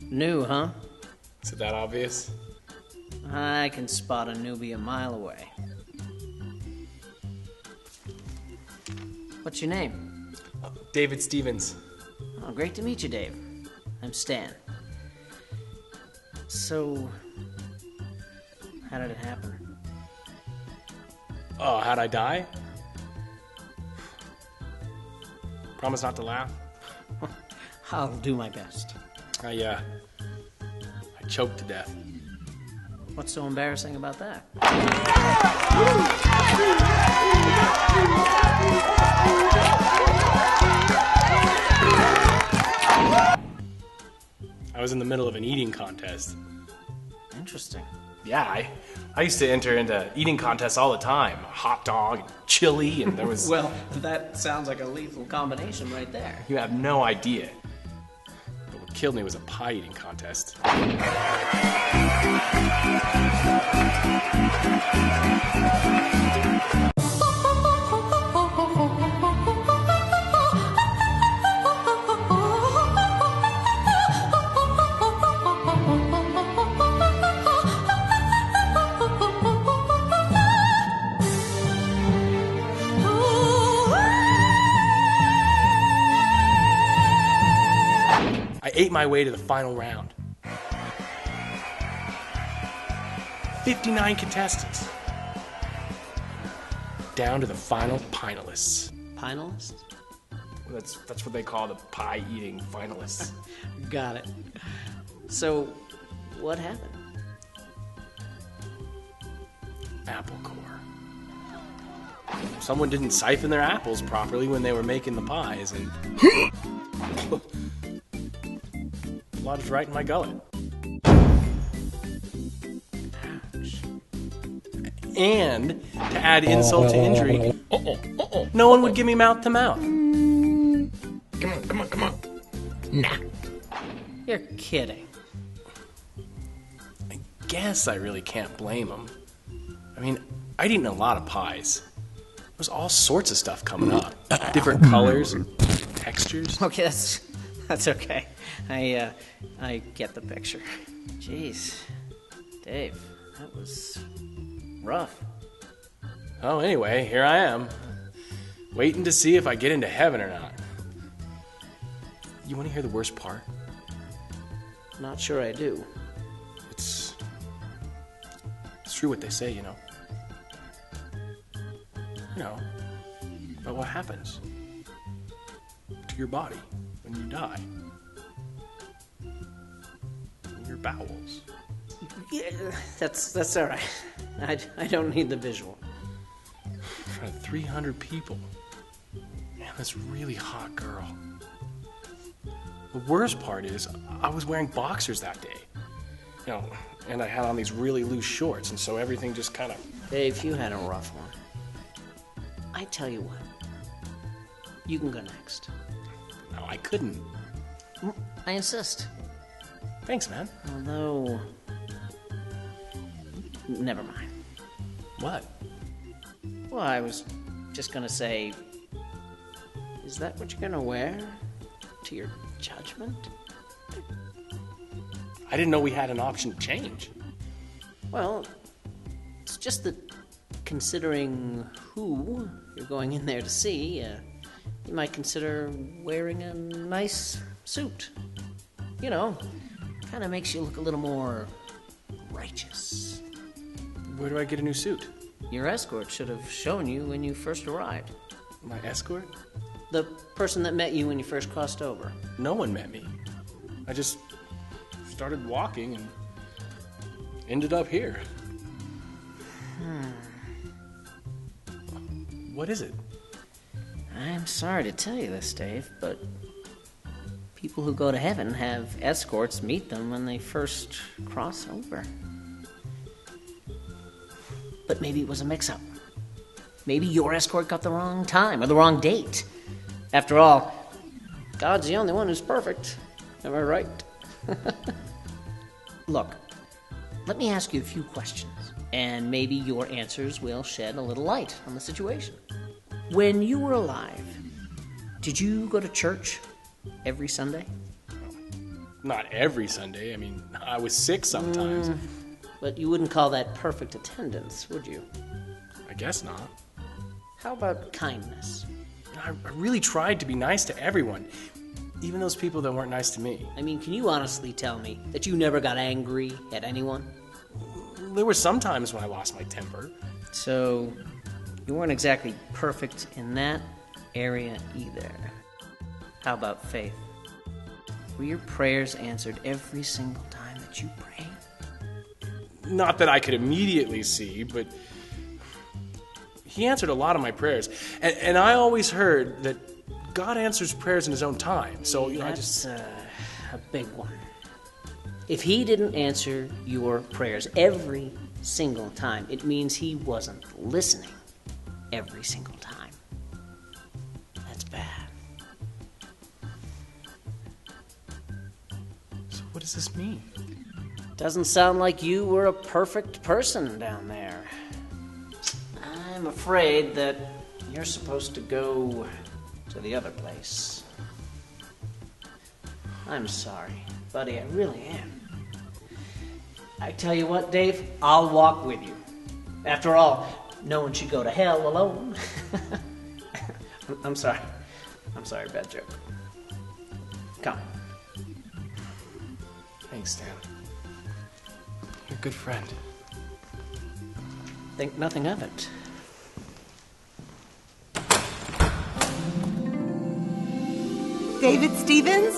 New, huh? Is it that obvious? I can spot a newbie a mile away. What's your name? David Stevens. Oh, great to meet you, Dave. I'm Stan. So, how did it happen? Oh, how'd I die? Promise not to laugh? I'll do my best. I choked to death. What's so embarrassing about that? I was in the middle of an eating contest. Interesting. Yeah, I used to enter into eating contests all the time. Hot dog, and chili, and there was... Well, that sounds like a lethal combination right there. You have no idea. But what killed me was a pie eating contest. I ate my way to the final round. 59 contestants. Down to the final finalists. Finalist? That's what they call the pie-eating finalists. Got it. So, what happened? Apple core. Someone didn't siphon their apples properly when they were making the pies, and... lodged right in my gullet. Ouch. And, to add insult to injury, no one would give me mouth to mouth. Come on. Nah. You're kidding. I guess I really can't blame them. I mean, I'd eaten a lot of pies. There was all sorts of stuff coming up. Different colors and textures. Okay, that's okay. I get the picture. Jeez. Dave, that was rough. Oh, anyway, here I am. Waiting to see if I get into heaven or not. You want to hear the worst part? Not sure I do. It's true what they say, you know. You know, about what happens to your body when you die. Your bowels. Yeah, that's all right. I don't need the visual. In front of 300 people. Man, this really hot girl. The worst part is, I was wearing boxers that day. You know, and I had on these really loose shorts, and so everything just kind of... Dave, you had a rough one. I tell you what. You can go next. No, I couldn't. I insist. Thanks, man. Although... Never mind. What? Well, I was just gonna say... Is that what you're gonna wear? To your judgment? I didn't know we had an option to change. Well, it's just that considering who you're going in there to see, you might consider wearing a nice suit. You know, kind of makes you look a little more righteous. Where do I get a new suit? Your escort should have shown you when you first arrived. My escort? The person that met you when you first crossed over. No one met me. I just started walking and ended up here. What is it? I'm sorry to tell you this, Dave, but people who go to heaven have escorts meet them when they first cross over. But maybe it was a mix-up. Maybe your escort got the wrong time or the wrong date. After all, God's the only one who's perfect. Am I right? Look, let me ask you a few questions, and maybe your answers will shed a little light on the situation. When you were alive, did you go to church every Sunday? not every Sunday. I mean, I was sick sometimes. But you wouldn't call that perfect attendance, would you? I guess not. How about kindness? I really tried to be nice to everyone, even those people that weren't nice to me. I mean, can you honestly tell me that you never got angry at anyone? There were some times when I lost my temper. So, you weren't exactly perfect in that area either. How about faith? Were your prayers answered every single time that you prayed? Not that I could immediately see, but he answered a lot of my prayers. And I always heard that God answers prayers in his own time. So, I just... That's a big one. If he didn't answer your prayers every single time, it means he wasn't listening every single time. That's bad. So what does this mean? Doesn't sound like you were a perfect person down there. I'm afraid that you're supposed to go to the other place. I'm sorry, buddy, I really am. I tell you what, Dave, I'll walk with you. After all, no one should go to hell alone. I'm sorry. Bad joke. Come. Thanks, Stan. You're a good friend. Think nothing of it. David Stevens?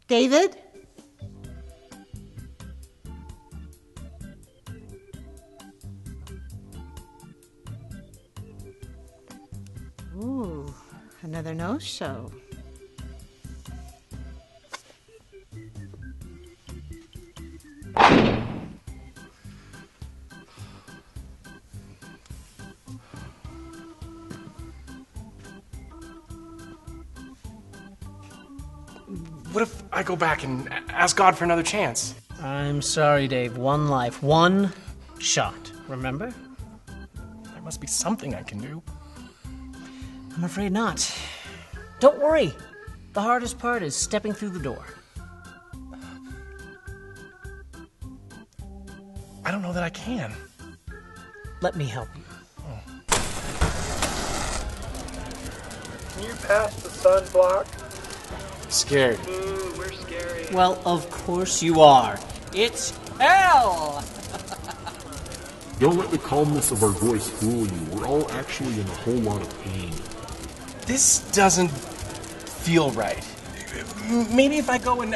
David? Ooh, another no-show. What if I go back and ask God for another chance? I'm sorry, Dave. One life, one shot. Remember? There must be something I can do. I'm afraid not. Don't worry. The hardest part is stepping through the door. I don't know that I can. Let me help you. Can you pass the sunblock? Scared. Ooh, we're scary. Well, of course you are. It's hell! Don't let the calmness of our voice fool you. We're all actually in a whole lot of pain. This doesn't feel right. Maybe if I go and...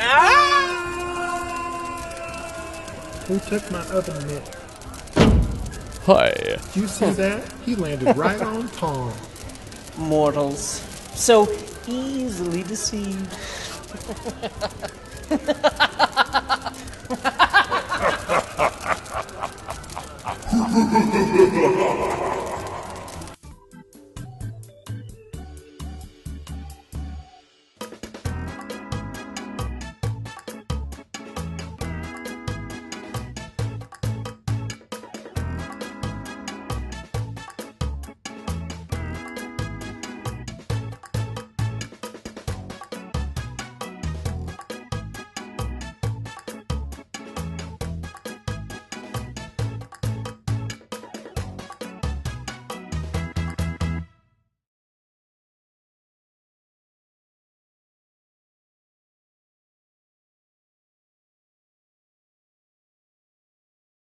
Who took my oven mitt? Hi. Did you see that? He landed right on Tom. Mortals. So easily deceived.